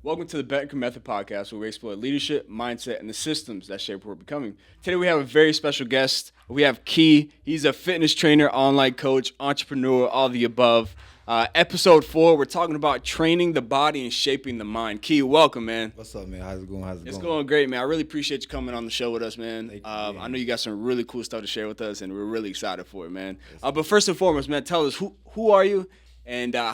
Welcome to the Betancur Method Podcast, where we explore leadership, mindset, and the systems that shape what we're becoming. Today, we have a very special guest. We have Key. He's a fitness trainer, online coach, entrepreneur, all the above. Episode 4, we're talking about training the body and shaping the mind. Key, welcome, man. What's up, man? How's it going? It's going great, man. I really appreciate you coming on the show with us, man. Thank you, I know you got some really cool stuff to share with us, and we're really excited for it, man. But first and foremost, man, tell us who are you, and how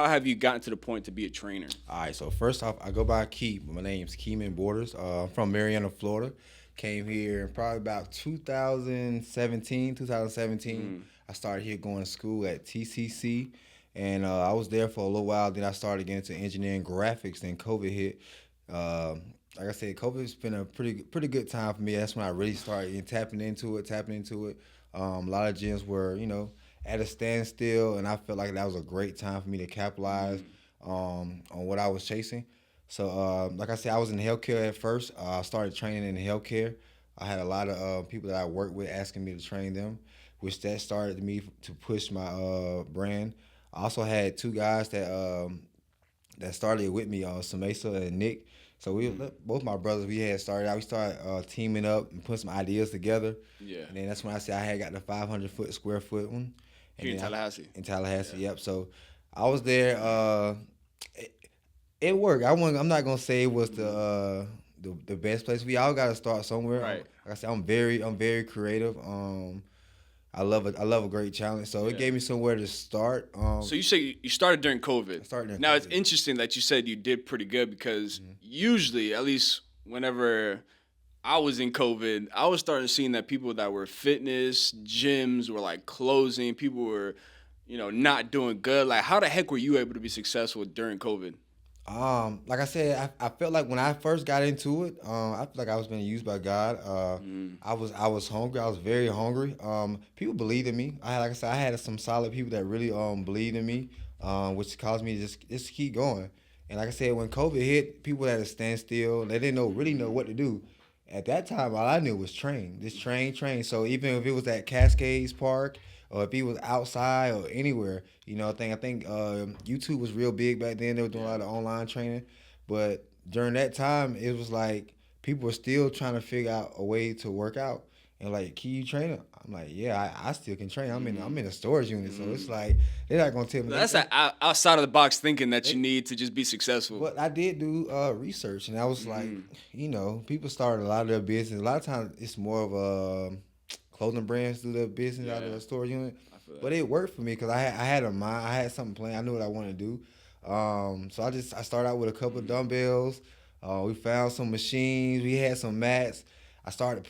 have you gotten to the point to be a trainer? All right, so first off, I go by Key. My name's Keyman Borders. I'm from Marietta, Florida. Came here probably about 2017. I started here going to school at TCC, and I was there for a little while. Then I started getting into engineering graphics. Then COVID hit. Like I said, COVID's been a pretty good time for me. That's when I really started tapping into it. A lot of gyms were, at a standstill, and I felt like that was a great time for me to capitalize on what I was chasing. So, like I said, I was in healthcare at first. I started training in healthcare. I had a lot of people that I worked with asking me to train them, which that started me to push my brand. I also had two guys that started with me, Samesa and Nick. So both my brothers, we started teaming up and putting some ideas together. Yeah. And then that's when I said I had got the 500 square foot one. Here in Tallahassee. Yeah. Yep. So I was there. It worked. I'm not gonna say it was the best place. We all got to start somewhere. Right. Like I said, I'm very creative. I love a great challenge. So it gave me somewhere to start. So you say you started during COVID. I started during Now, COVID. it's interesting that you said you did pretty good because usually, at least whenever I was in COVID, I was starting seeing that people that were fitness, gyms were like closing. People were, not doing good. Like, how the heck were you able to be successful during COVID? Like I said, I felt like when I first got into it, I felt like I was being used by God. I was hungry. I was very hungry. People believed in me. Like I said, I had some solid people that really believed in me, which caused me to just keep going. And like I said, when COVID hit, people had to stand still. They didn't really know what to do. At that time, all I knew was train. Just train. So even if it was at Cascades Park, or if he was outside or anywhere, I think YouTube was real big back then. They were doing a lot of online training, but during that time, it was like people were still trying to figure out a way to work out. And like, can you train? I'm like, yeah, I still can train. I'm in a storage unit, so it's like they're not gonna tell me. That's that outside of the box thinking that you need to just be successful. But I did do research, and I was like, people started a lot of their business. A lot of times, it's more of a clothing brands do their business out of the storage unit, but it worked for me because I had a mind. I had something planned. I knew what I wanted to do. So I started out with a couple of dumbbells. We found some machines. We had some mats. I started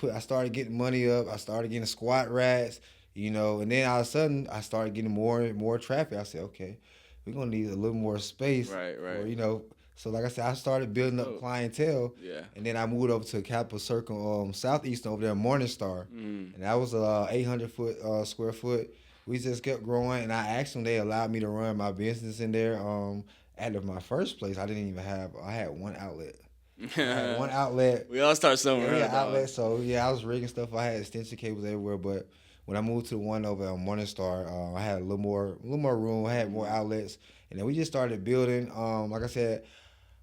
getting money up. I started getting squat racks, and then all of a sudden I started getting more and more traffic. I said, okay, we're gonna need a little more space, right. Or, so like I said, I started building up clientele, and then I moved over to Capital Circle, Southeastern over there, Morningstar, and that was 800 square foot. We just kept growing, and I asked them, they allowed me to run my business in there. At my first place, I didn't even I had one outlet. One outlet. We all start somewhere. Yeah, outlet. So I was rigging stuff. I had extension cables everywhere, but when I moved to the one over at Morningstar, I had a little more room. I had more outlets, and then we just started building. Like I said,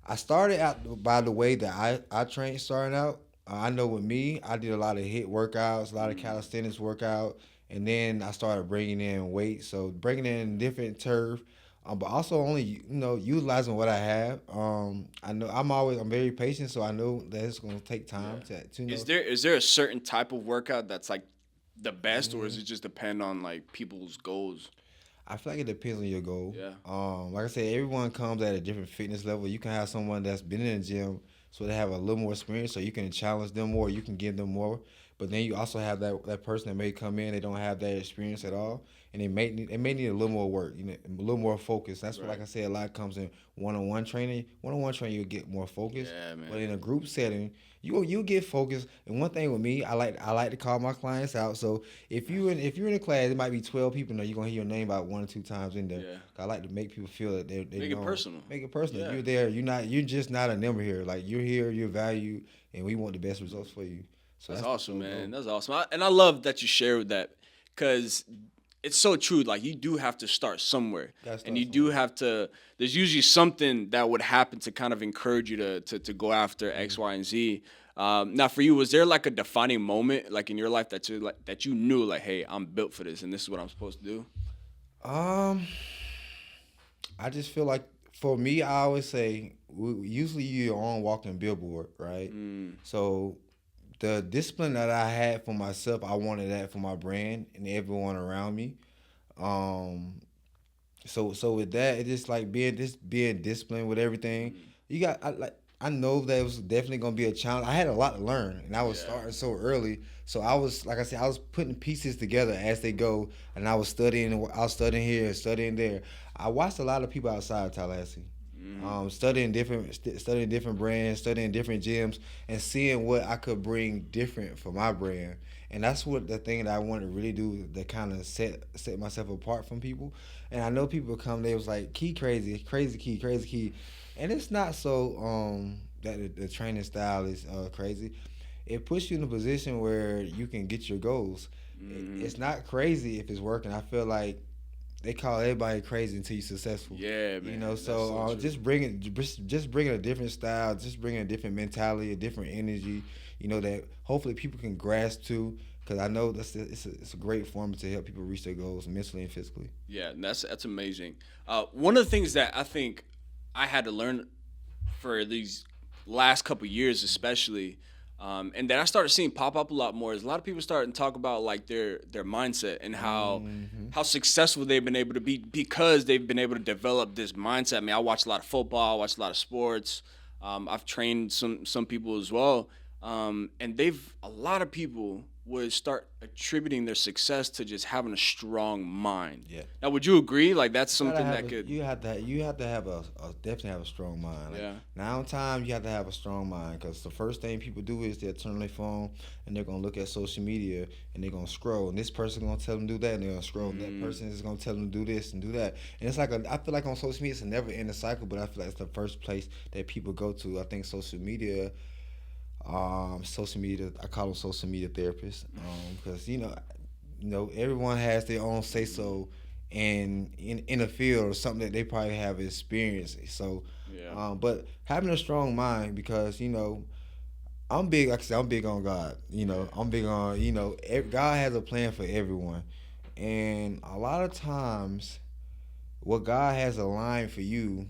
I started out by the way that I trained starting out. I know with me, I did a lot of HIIT workouts, a lot of calisthenics workout, and then I started bringing in weights. So bringing in different turf, but also only utilizing what I have. I know I'm very patient, so I know that it's going to take time to know. Is there a certain type of workout that's like the best, or does it just depend on like people's goals? I feel like it depends on your goal. Yeah. Like I said, everyone comes at a different fitness level. You can have someone that's been in the gym, so they have a little more experience, so you can challenge them more, you can give them more. But then you also have that person that may come in, they don't have that experience at all, and they may need a little more work, a little more focus. That's what, like I said, a lot comes in one-on-one training. One-on-one training, you'll get more focus. Yeah, man. But in a group setting, you get focused. And one thing with me, I like to call my clients out. So if you're in a class, it might be 12 people. You're gonna hear your name about 1 or 2 times in there. Yeah. I like to make people feel that they Make it personal. Make it personal. Yeah. You're there. You're just not a number here. Like, you're here. You're valued, and we want the best results for you. So that's awesome, man. That's awesome. And I love that you shared that, because it's so true. Like you do have to start somewhere, Gotta and start you do somewhere. have to. There's usually something that would happen to kind of encourage you to go after X, Y, and Z. Now, for you, was there like a defining moment, like in your life, that you knew, like, hey, I'm built for this, and this is what I'm supposed to do? Um, I just feel like for me, I always say usually you're on walking billboard, right? Mm, So the discipline that I had for myself, I wanted that for my brand and everyone around me. Um, so with that, it's just like being disciplined with everything. mm, I know that it was definitely gonna be a challenge. I had a lot to learn, and I was yeah. starting so early. So I was like I said, I was putting pieces together as they go, and I was studying. I was studying here and studying there. I watched a lot of people outside of Tallahassee, Mm, studying different brands, studying different gyms, and seeing what I could bring different for my brand. And that's what the thing that I wanted to really do to kind of set myself apart from people. And I know people come, they was like, Key crazy, crazy Key, crazy Key. And it's not so that the training style is crazy. It puts you in a position where you can get your goals. mm, It's not crazy if it's working. I feel like they call everybody crazy until you're successful. yeah, You know, man, that's so so true. just bringing a different style, just bringing a different mentality, a different energy. You know that hopefully people can grasp to, because I know it's a great form to help people reach their goals mentally and physically. Yeah, and that's amazing. One of the things that I think I had to learn for these last couple years, especially, and that I started seeing pop up a lot more, is a lot of people starting to talk about like their mindset and Hmm. how successful they've been able to be because they've been able to develop this mindset. I mean, I watch a lot of football, I watch a lot of sports. I've trained some people as well, and they've a lot of people would start attributing their success to just having a strong mind. Yeah. Now, would you agree? Like that's Gotta something have that could, you have to have definitely have a strong mind. Like yeah. now, in time you have to have a strong mind because the first thing people do is they'll turn their phone and they're gonna look at social media and they're gonna scroll and this person gonna tell them to do that and they're gonna scroll and that Mm, person is gonna tell them to do this and do that and it's like I feel like on social media it's a never ending cycle, but I feel like it's the first place that people go to. I think social media, I call them social media therapists, because everyone has their own say mm, so in a field or something that they probably have experienced. So, yeah. but having a strong mind, because I'm big. Like I said, I'm big on God. Yeah. I'm big on God has a plan for everyone, and a lot of times what God has aligned for you,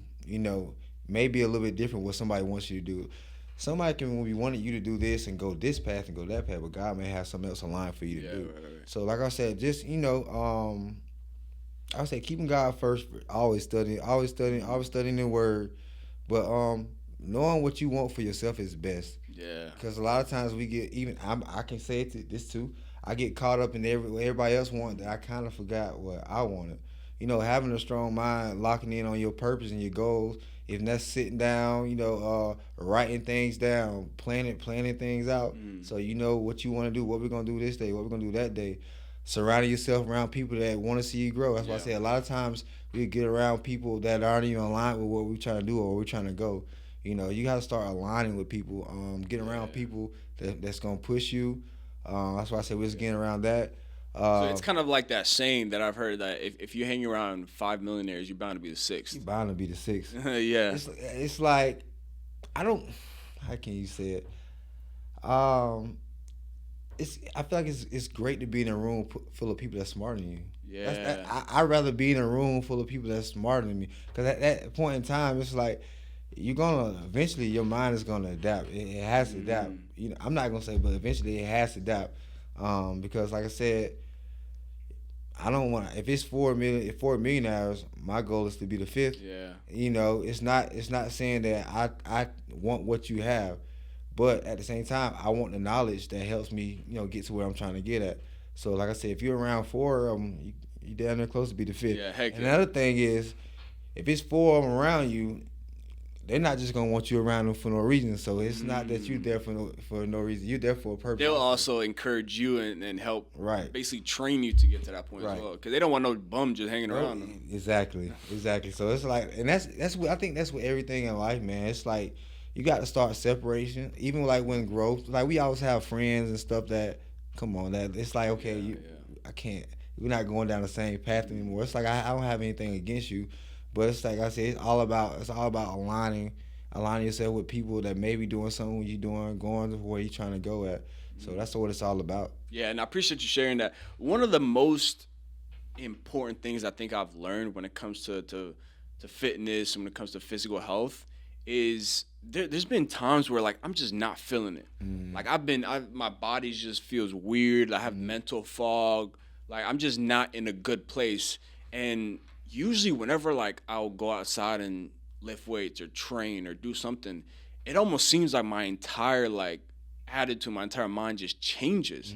may be a little bit different what somebody wants you to do. Somebody can be wanting you to do this and go this path and go that path, but God may have something else aligned for you to Yeah. do. Right. So, like I said, just I would say keeping God first, always studying the Word, but knowing what you want for yourself is best. Yeah. Because a lot of times we get I can say this too. I get caught up in what everybody else want that I kind of forgot what I wanted. Having a strong mind, locking in on your purpose and your goals. If that's sitting down, writing things down, planning things out, Mm, so you know what you want to do, what we're gonna do this day, what we're gonna do that day. Surrounding yourself around people that want to see you grow. That's why I yeah. say a lot of times we get around people that aren't even aligned with what we're trying to do or where we're trying to go. You got to start aligning with people. Get around Yeah. people that's gonna push you. That's why I said we're just Yeah. getting around that. So Uh, it's kind of like that saying that I've heard that if you hang around five millionaires, you're bound to be the you sixth. bound to be the sixth. Yeah. It's like I don't. How can you say it? Um, I feel like it's great to be in a room full of people that's smarter than you. Yeah. I'd rather be in a room full of people that's smarter than me, because at that point in time, it's like you're gonna eventually your mind is gonna adapt. It has to adapt. Mm, I'm not gonna say, but eventually it has to adapt. Because like I said, I don't want if it's 4 millionaires, my goal is to be the fifth. yeah. It's not saying that I want what you have, but at the same time, I want the knowledge that helps me, get to where I'm trying to get at. So, like I said, if you're around four, you down there close to be the fifth. Yeah. Heck And yeah. another thing is, if it's four of them around you, they're not just gonna want you around them for no reason. So it's not that you're Mm. there for no reason. You're there for a purpose. They'll Also. also encourage you and help Right. basically train you to get to that point as Right. well, because they don't want no bum just hanging Well, around them. exactly. So it's like, and that's what I think. That's what everything in life, man. It's like you got to start separation. Even like when growth, like we always have friends and stuff that, come on, that it's like okay, Yeah. Yeah. I can't. we're not going down the same path anymore. It's like I don't have anything against you, but it's like I said, it's all about aligning yourself with people that may be doing something you're doing, going to where you're trying to go at. So that's what it's all about. Yeah, and I appreciate you sharing that. One of the most important things I think I've learned when it comes to fitness and when it comes to physical health is there's been times where like I'm just not feeling it. Like my body just feels weird. I have mental fog. Like I'm just not in a good place. And usually whenever like I'll go outside and lift weights or train or do something, it almost seems like my entire like attitude, my entire mind just changes.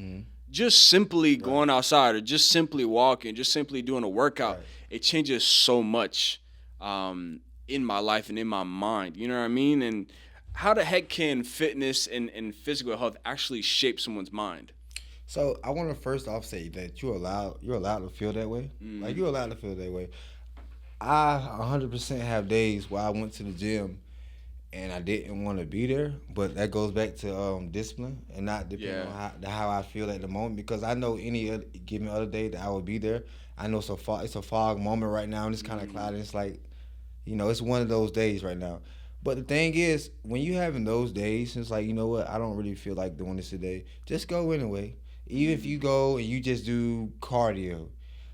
Just simply going outside or just simply walking, just simply doing a workout, it changes so much in my life and in my mind. You know what I mean? And how the heck can fitness and physical health actually shape someone's mind? So I want to first off say that you're allowed to feel that way. Like you're allowed to feel that way. I 100% have days where I went to the gym and I didn't want to be there, but that goes back to discipline and not depending on how I feel at the moment, because I know any other, given other day that I would be there. I know it's a fog moment right now and it's kind of cloudy. It's like, it's one of those days right now. But the thing is, when you having those days, it's like, you know what, I don't really feel like doing this today. Just go anyway. Even if you go and you just do cardio.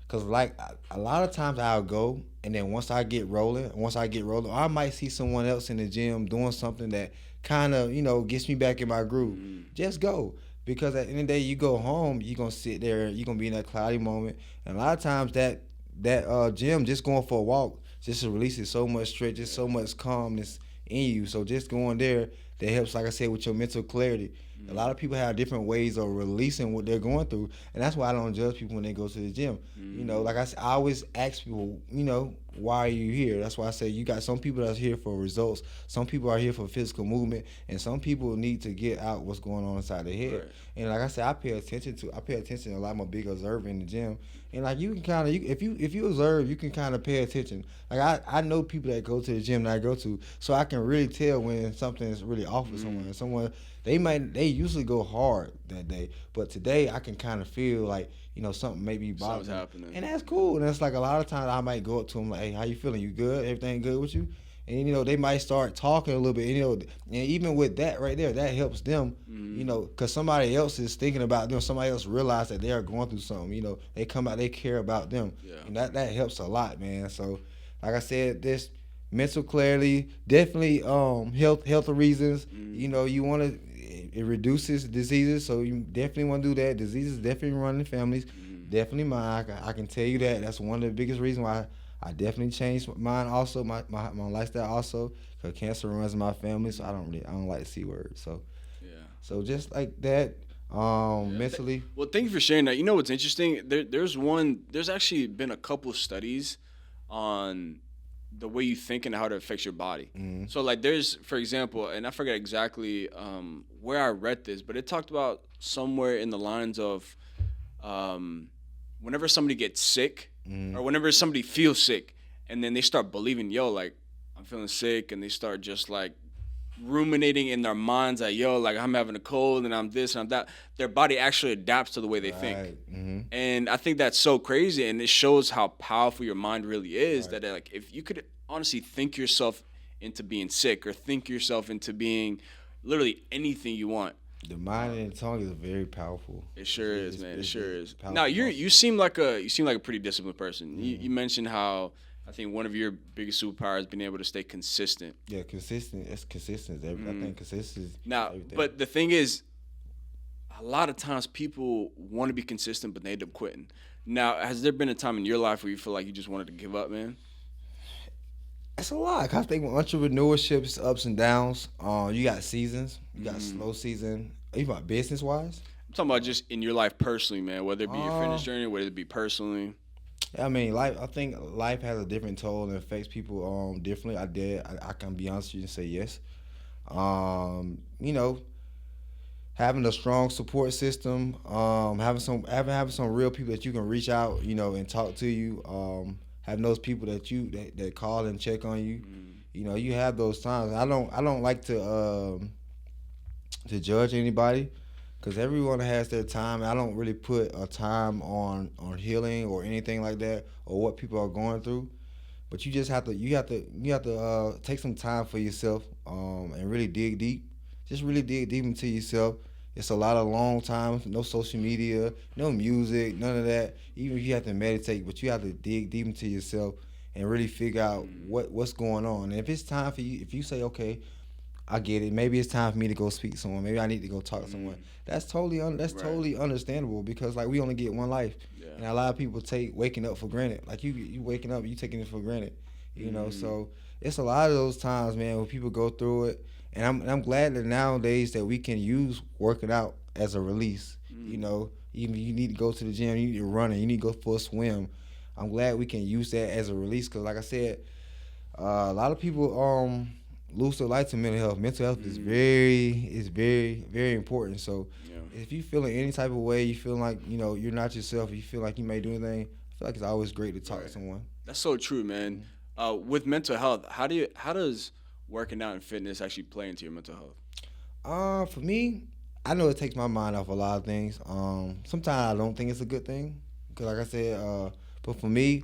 Cause like a lot of times I'll go, and then once I get rolling, I might see someone else in the gym doing something that kind of gets me back in my groove. Just go, because at the end of the day, you go home, you gonna sit there, you gonna be in that cloudy moment, and a lot of times that gym, just going for a walk, just releases so much stress, just so much calmness in you. So just going there, that helps, like I said, with your mental clarity. A lot of people have different ways of releasing what they're going through, and that's why I don't judge people when they go to the gym. Like I said, I always ask people, why are you here? That's why I say you got some people that's here for results, some people are here for physical movement, and some people need to get out what's going on inside their head. Right. And like I said, I pay attention a lot. I'm a big observer in the gym, and like you can kind of, if you observe, you can kind of pay attention. Like I know people that go to the gym that I go to, so I can really tell when something is really off with someone. Someone they usually go hard that day, but today I can kind of feel like something may be bothering. Something's happening, and that's cool. And it's like a lot of times I might go up to them like, "Hey, how you feeling? You good? Everything good with you?" And they might start talking a little bit. And even with that right there, that helps them. Because somebody else is thinking about them. Somebody else realize that they are going through something. They come out, they care about them, and that helps a lot, man. So, like I said, this mental clarity, definitely health reasons. You want to. It reduces diseases, so you definitely want to do that. Diseases definitely run in families. Definitely mine. I can tell you that. That's one of the biggest reasons why I definitely changed mine. Also, my lifestyle also, because cancer runs in my family. So I don't like the C word. So so just like that, mentally. Well, thank you for sharing that. You know what's interesting? There's actually been a couple studies on the way you think and how it affects your body. So like there's, for example, and I forget exactly where I read this, but it talked about somewhere in the lines of whenever somebody gets sick or whenever somebody feels sick and then they start believing, like I'm feeling sick, and they start just like ruminating in their minds like, like I'm having a cold and I'm this and I'm that, their body actually adapts to the way they think. And I think that's so crazy, and it shows how powerful your mind really is. That like if you could honestly think yourself into being sick or think yourself into being literally anything you want. The mind and the tongue is very powerful. It sure is, man. It sure is. Now you seem like a pretty disciplined person. You mentioned how I think one of your biggest superpowers is being able to stay consistent. Yeah, consistent. It's consistent. I think consistency. Now, everything. But the thing is, a lot of times people want to be consistent, but they end up quitting. Now, has there been a time in your life where you feel like you just wanted to give up, man? It's a lot. I think with entrepreneurship, it's ups and downs. You got seasons. You got slow season. Even business wise. I'm talking about just in your life personally, man. Whether it be your fitness journey, whether it be personally. I mean, I think life has a different toll and affects people differently. I can be honest with you and say yes. Having a strong support system, having some real people that you can reach out, and talk to you. Having those people that call and check on you. You have those times. I don't like to judge anybody, because everyone has their time. I don't really put a time on healing or anything like that or what people are going through. But you just have to take some time for yourself and really dig deep. Just really dig deep into yourself. It's a lot of long time, no social media, no music, none of that. Even if you have to meditate, but you have to dig deep into yourself and really figure out what's going on. And if it's time for you, if you say, okay, I get it. Maybe it's time for me to go speak to someone. Maybe I need to go talk to someone. That's Right. totally understandable because like we only get one life, Yeah. and a lot of people take waking up for granted. Like you waking up, you taking it for granted. So it's a lot of those times, man, when people go through it, and I'm glad that nowadays that we can use working out as a release. Even you need to go to the gym, you need to run, and you need to go for a swim. I'm glad we can use that as a release because, like I said, a lot of people lose their life to mental health. Mental health is very very important. So Yeah. if you feeling any type of way, you feel like you're not yourself, you feel like you may do anything, I feel like it's always great to talk to Right. someone. That's so true, man. With mental health, how does working out and fitness actually play into your mental health? For me, I know it takes my mind off a lot of things. Sometimes I don't think it's a good thing, cause like I said, but for me,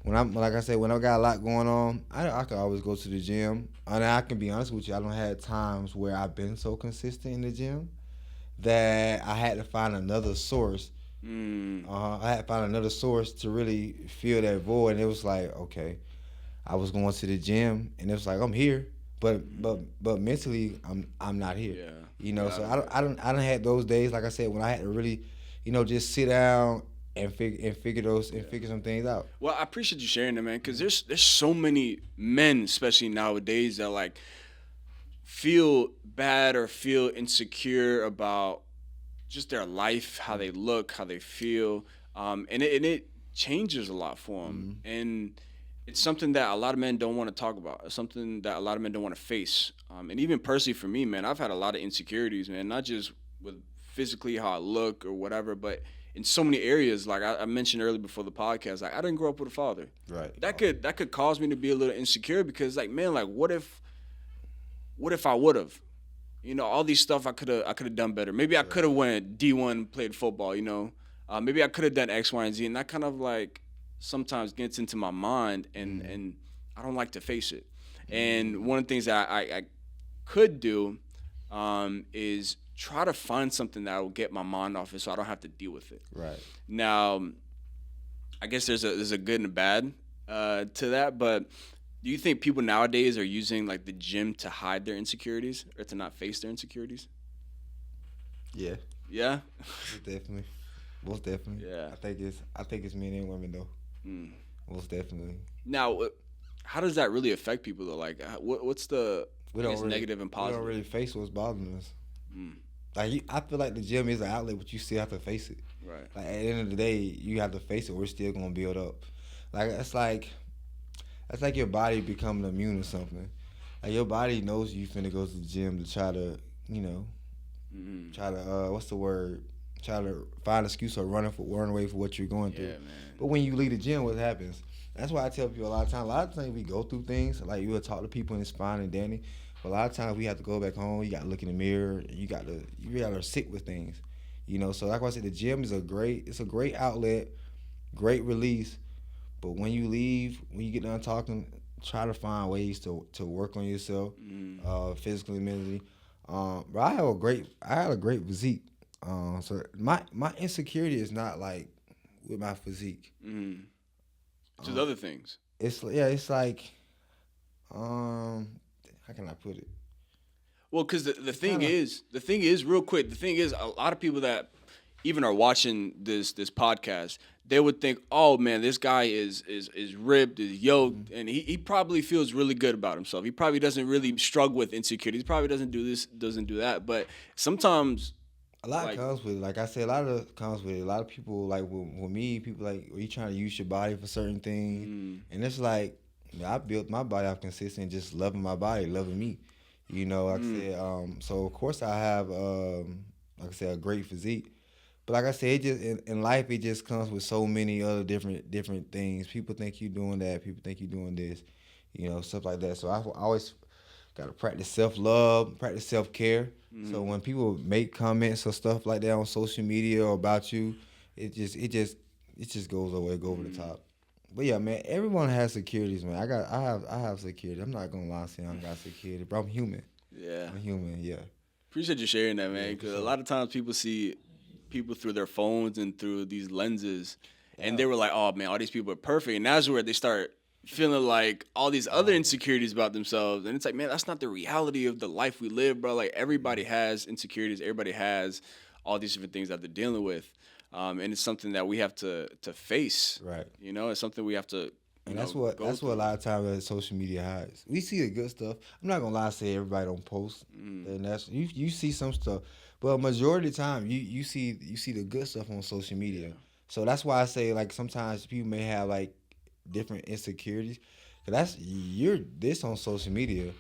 when I got a lot going on, I can always go to the gym. And I can be honest with you, I don't have times where I've been so consistent in the gym that I had to find another source. Mm, I had to find another source to really fill that void, and it was like, okay, I was going to the gym, and it was like I'm here, but mentally I'm not here. yeah. So Yeah. I don't had those days, like I said, when I had to really, just sit down and figure some things out. Well, I appreciate you sharing that, man, because there's so many men, especially nowadays, that like feel bad or feel insecure about just their life, how they look, how they feel, and it changes a lot for them, and it's something that a lot of men don't want to talk about. It's something that a lot of men don't want to face, and even personally for me, man, I've had a lot of insecurities, man, not just with physically how I look or whatever, but in so many areas. Like I mentioned earlier before the podcast, like I didn't grow up with a father. Right. That could cause me to be a little insecure because, like, man, like what if I would have? All these stuff I could have done better. Maybe I could have went D1, played football. Maybe I could have done X, Y, and Z, and that kind of like sometimes gets into my mind, and I don't like to face it. And one of the things that I could do is try to find something that will get my mind off it, so I don't have to deal with it. Right. Now, I guess there's a good and a bad to that, but do you think people nowadays are using like the gym to hide their insecurities or to not face their insecurities? Yeah. Yeah. Most definitely. Most definitely. Yeah. I think it's men and women though. Mm. Most definitely. Now, how does that really affect people though? Like, what's the We I don't guess really negative and we don't positive? really face what's bothering us. Mm. Like I feel like the gym is an outlet, but you still have to face it. Right. Like at the end of the day, you have to face it. We're still gonna build up. Like it's like your body becoming immune to something. Like your body knows you finna go to the gym to try to, Mm. try to what's the word? Try to find an excuse or run away from what you're going through. Yeah, man. But when you leave the gym, what happens? That's why I tell people a lot of times. A lot of times we go through things like you will talk to people and it's fine and dandy. But a lot of times we have to go back home. You got to look in the mirror. You got to sit with things. So like I said, the gym is a great outlet, great release. But when you leave, when you get done talking, try to find ways to work on yourself, physically, mentally. But I had a great physique. So my insecurity is not like with my physique. Mm. Just Um, other things. it's like how can I put it? Well, because the It's thing kind of is, real quick, the thing is, a lot of people that even are watching this podcast, they would think, oh man, this guy is ripped, is yoked, and he probably feels really good about himself. He probably doesn't really struggle with insecurity. He probably doesn't do this, doesn't do that. But sometimes, a lot like, comes with it. Like I said, a lot of comes with it. A lot of people like with me, people like, are you trying to use your body for certain things? mm, And it's like, I built my body off consistent, just loving my body, loving me. Like I said, so of course I have, like I said, a great physique. But like I said, it just in life, it just comes with so many other different things. People think you're doing that. People think you're doing this. Stuff like that. So I always Gotta practice self-love, practice self-care. So Mm-hmm. when people make comments or stuff like that on social media or about you, it just goes away, go over the Mm-hmm. top. But yeah, man, everyone has securities, man. I have security. I'm not gonna lie and say I don't got security, but I'm human. Yeah. I'm human, yeah. Appreciate you sharing that, man. Yeah, for Because a sure. lot of times people see people through their phones and through these lenses, and Yeah. they were like, "Oh man, all these people are perfect," and that's where they start feeling like all these other Oh, insecurities about themselves, and it's like, man, that's not the reality of the life we live, bro. Like everybody has insecurities, everybody has all these different things that they're dealing with, and it's something that we have to face. right. You know, it's something we have to, And that's what go that's what a through. lot of times social media hides. We see the good stuff. I'm not gonna lie, say everybody don't post, Mm, and that's you see some stuff, but a majority of the time you see the good stuff on social media. yeah. So that's why I say like sometimes people may have like different insecurities. 'Cause that's you're this on social media,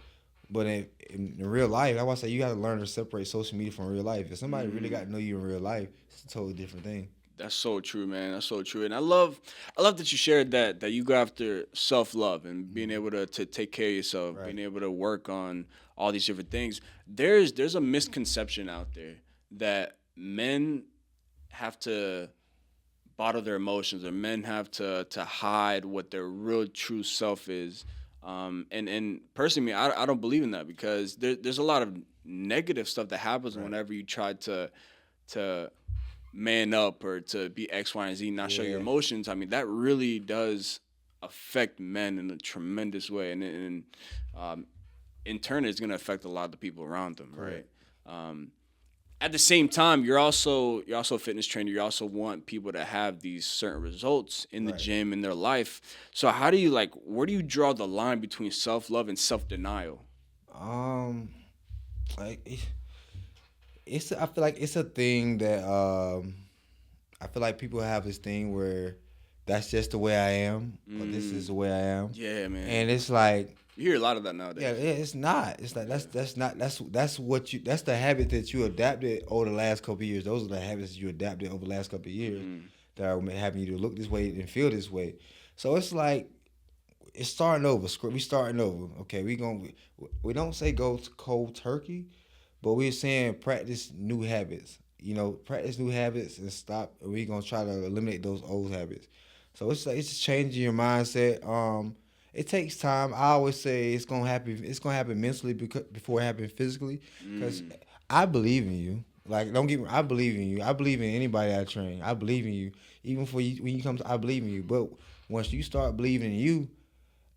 but in real life, that's why I say you got to learn to separate social media from real life. If somebody really got Mm. to know you in real life, it's a totally different thing. That's so true, man. That's so true, and I love that you shared that you go after self love and being Mhm. able to take care of yourself, Right. being able to work on all these different things. There's a misconception out there that men have to bottle their emotions, or men have to hide what their real true self is. And personally, I don't believe in that because there's a lot of negative stuff that happens Right. whenever you try to man up or to be X, Y, and Z, not show your Yeah. emotions. I mean, that really does affect men in a tremendous way, and um, in turn, it's going to affect a lot of the people around them, right? Correct. Um, at the same time, you're also a fitness trainer. You also want people to have these certain results in the Right. gym in their life. So how do you where do you draw the line between self love and self denial? Um, like it's I feel like it's a thing that I feel like people have this thing where that's just the way I am, or this is Mm, the way I am, yeah, man. and it's like You hear a lot of that yeah, nowadays. it's not. It's like Yeah. that's not that's what you that's the habit that you adapted over the last couple of years. Those are the habits you adapted over the last couple of years Mm, that are having you to look this way and feel this way. So it's like it's starting over. We starting over. Okay, we don't say go to cold turkey, but we're saying practice new habits. Practice new habits and stop. We're gonna try to eliminate those old habits. So it's like it's just changing your mindset. It takes time. I always say it's gonna happen. It's gonna happen mentally before it happens physically. Cause mm, I believe in you. Like don't get me. I believe in you. I believe in anybody I train. I believe in you. Even for you when you come. I believe in you. But once you start believing in you,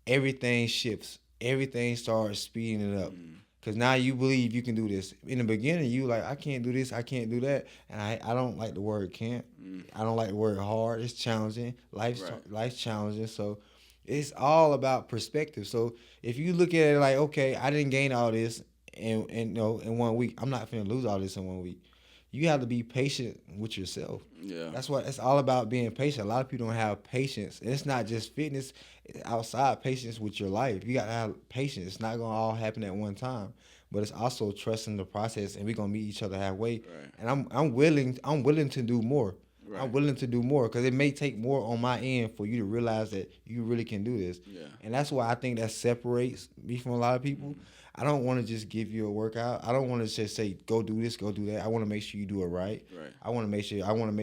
everything shifts. Everything starts speeding it up. mm, Cause now you believe you can do this. In the beginning, you like I can't do this, I can't do that, and I don't like the word can't. mm. I don't like the word hard. It's challenging. Right. Life's challenging. So it's all about perspective. So if you look at it like, okay, I didn't gain all this in 1 week. I'm not finna lose all this in 1 week. You have to be patient with yourself. Yeah. That's what it's all about, being patient. A lot of people don't have patience. And it's not just fitness, it's outside patience with your life. You gotta have patience. It's not gonna all happen at one time. But it's also trusting the process and we're gonna meet each other halfway. Right. And I'm willing to do more. I'm Right. willing to do more because it may take more on my end for you to realize that you really can do this. Yeah. And that's why I think that separates me from a lot of people. Mm, I don't want to just give you a workout. I don't want to just say go do this, go do that. I want to make sure you do it right. right. I want to make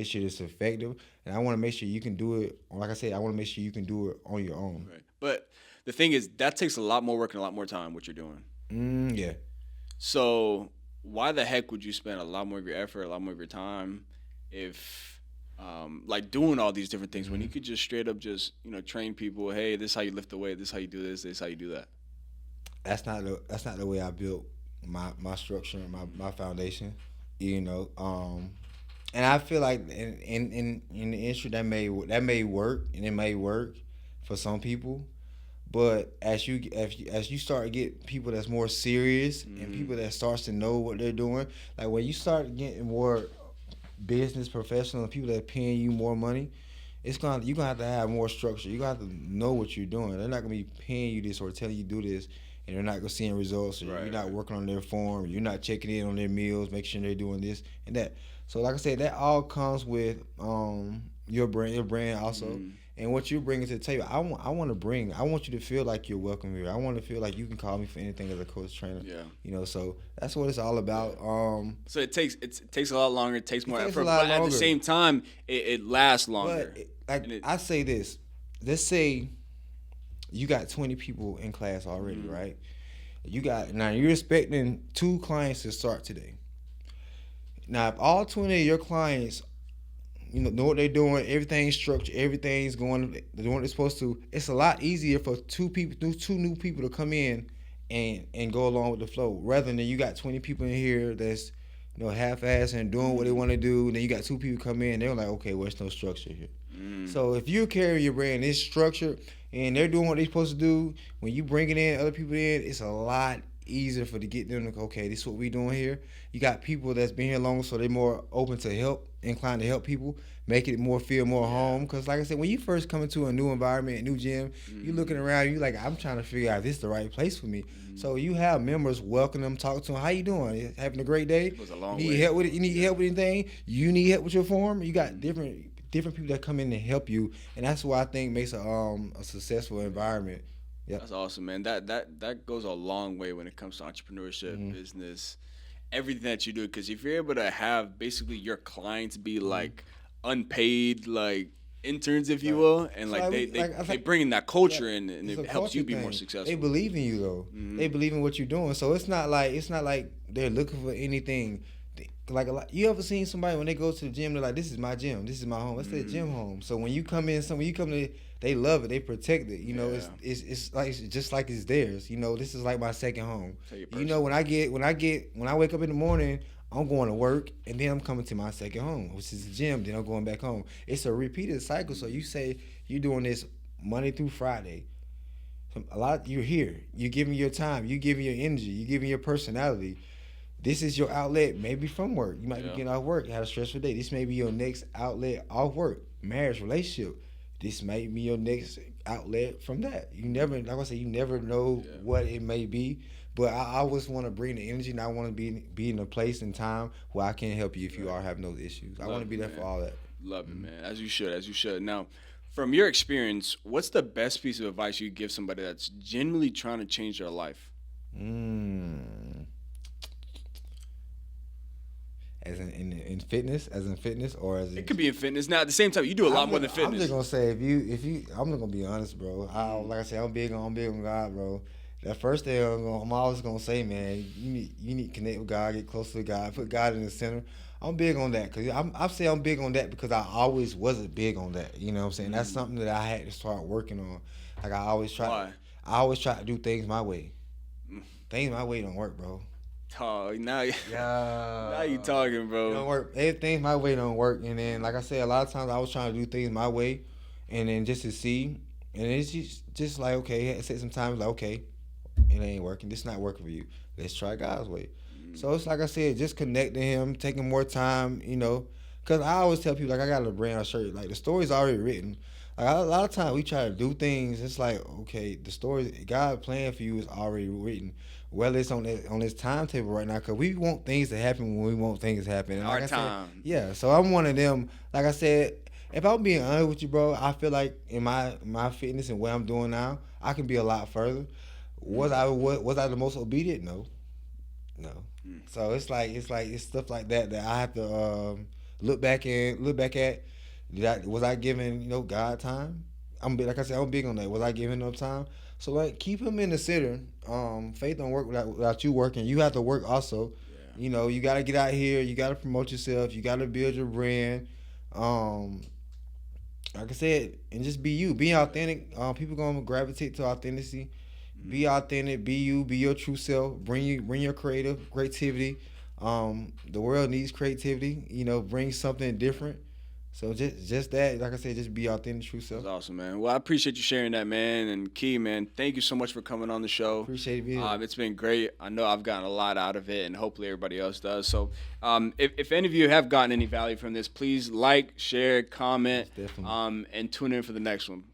sure it's effective, and I want to make sure you can do it. Like I said, I want to make sure you can do it on your own. Right. But the thing is, that takes a lot more work and a lot more time. What you're doing. Yeah. So why the heck would you spend a lot more of your effort, a lot more of your time, if doing all these different things when hmm you could just straight up just train people? Hey, this is how you lift the weight. This is how you do this. This is how you do that. That's not the way I built my structure and my foundation. You know, and I feel like in the industry that may work and it may work for some people. But as you start to get people that's more serious and Mm, people that starts to know what they're doing, like when you start getting more business professional, people that are paying you more money, you're gonna have to have more structure. You're gonna have to know what you're doing. They're not gonna be paying you this or telling you do this, and they're not gonna see results. Or you're right. not Right. working on their form. You're not checking in on their meals, making sure they're doing this and that. So like I said, that all comes with your brand also, Mm, And what you're bringing to the table, I want you to feel like you're welcome here. I want to feel like you can call me for anything as a coach trainer. Yeah. You know, so that's what it's all about. So it takes a lot longer. It takes more takes a effort, lot but at the longer. same time, it lasts longer. But I say this. Let's say you got 20 people in class already, right? Now you're expecting 2 clients to start today. Now, if all 20 of your clients, know what they're doing, everything's structured, everything's doing what they're supposed to, it's a lot easier for 2 new people to come in and go along with the flow, rather than you got 20 people in here that's half-assed and doing what they want to do, and then you got 2 people come in, they're like, okay, well, there's no structure here. So if you carry your brand, it's structured, and they're doing what they're supposed to do, when you bringing in other people in, it's a lot easier to get them to, okay, this is what we doing here. You got people that's been here longer, so they're more open to help, inclined to help people, make it feel more home. Because like I said, when you first come into a new environment, a new gym, you looking around, you like, I'm trying to figure out if this is the right place for me. So you have members welcome them, talk to them, how you doing? Having a great day? It was a long You need way. help with it? You need help with anything? You need help with your form? You got different people that come in and help you, and that's what I think makes a successful environment. Yep. That's awesome, man. That goes a long way when it comes to entrepreneurship, business, everything that you do. Because if you're able to have basically your clients be like unpaid, like interns, if you will, and like they bring in that culture in, and it helps you be more successful. They believe in you though. They believe in what you're doing. So it's not like they're looking for anything. Like you ever seen somebody when they go to the gym, they're like, this is my gym, this is my home. It's their gym home. So when you come to, they love it, they protect it. It's like just like it's theirs. This is like my second home. When I wake up in the morning, I'm going to work, and then I'm coming to my second home, which is the gym. Then I'm going back home. It's a repeated cycle. So you say you're doing this Monday through Friday. You're here. You're giving your time. You're giving your energy. You're giving your personality. This is your outlet, maybe from work. You might be getting off work, you had a stressful day. This may be your next outlet off work. Marriage, relationship. This may be your next outlet from that. You never, like I said, you never know what it may be. But I always want to bring the energy, and I want to be in a place and time where I can help you if you are having those issues. I want to be there for all that. Love it, man. As you should. Now, from your experience, what's the best piece of advice you give somebody that's genuinely trying to change their life? As in fitness, or as it could be in fitness. Now, at the same time, you do a lot more than fitness. I'm just gonna say if you, I'm not gonna be honest, bro. Like I said, I'm big on God, bro. That first thing I'm always gonna say, man, you need to connect with God, get close to God, put God in the center. I'm big on that because I'm big on that because I always wasn't big on that. You know what I'm saying? That's something that I had to start working on. Like I always try to do things my way. Things my way don't work, bro. Oh, now you talking, bro. It don't work. Everything my way don't work. And then, like I said, a lot of times I was trying to do things my way, and then just to see, and it's just like, okay, set some time, like, okay, it ain't working. This not working for you. Let's try God's way. So it's like I said, just connecting him, taking more time, because I always tell people, like, I got a brand on shirt, like the story's already written. Like a lot of times we try to do things, it's like, okay, the story God plan for you is already written. Whether it's on this timetable right now, because we want things to happen when we want things to happen. And Our time. So I'm one of them. Like I said, if I'm being honest with you, bro, I feel like in my fitness and what I'm doing now, I can be a lot further. Was I the most obedient? No. So it's stuff like that I have to look back at. Was I giving God time? Like I said, I'm big on that. Was I giving enough time? So like keep him in the center. Faith don't work without you working. You have to work also. Yeah. You gotta get out here, you gotta promote yourself, you gotta build your brand. Like I said, and just be you. Be authentic. People gonna gravitate to authenticity. Be authentic, be you, be your true self. Bring your creativity. The world needs creativity. Bring something different. So just that, like I said, just be authentic, true self. That's awesome, man. Well, I appreciate you sharing that, man. And Key, man, thank you so much for coming on the show. Appreciate it being here. It's been great. I know I've gotten a lot out of it, and hopefully everybody else does. So if any of you have gotten any value from this, please like, share, comment, and tune in for the next one.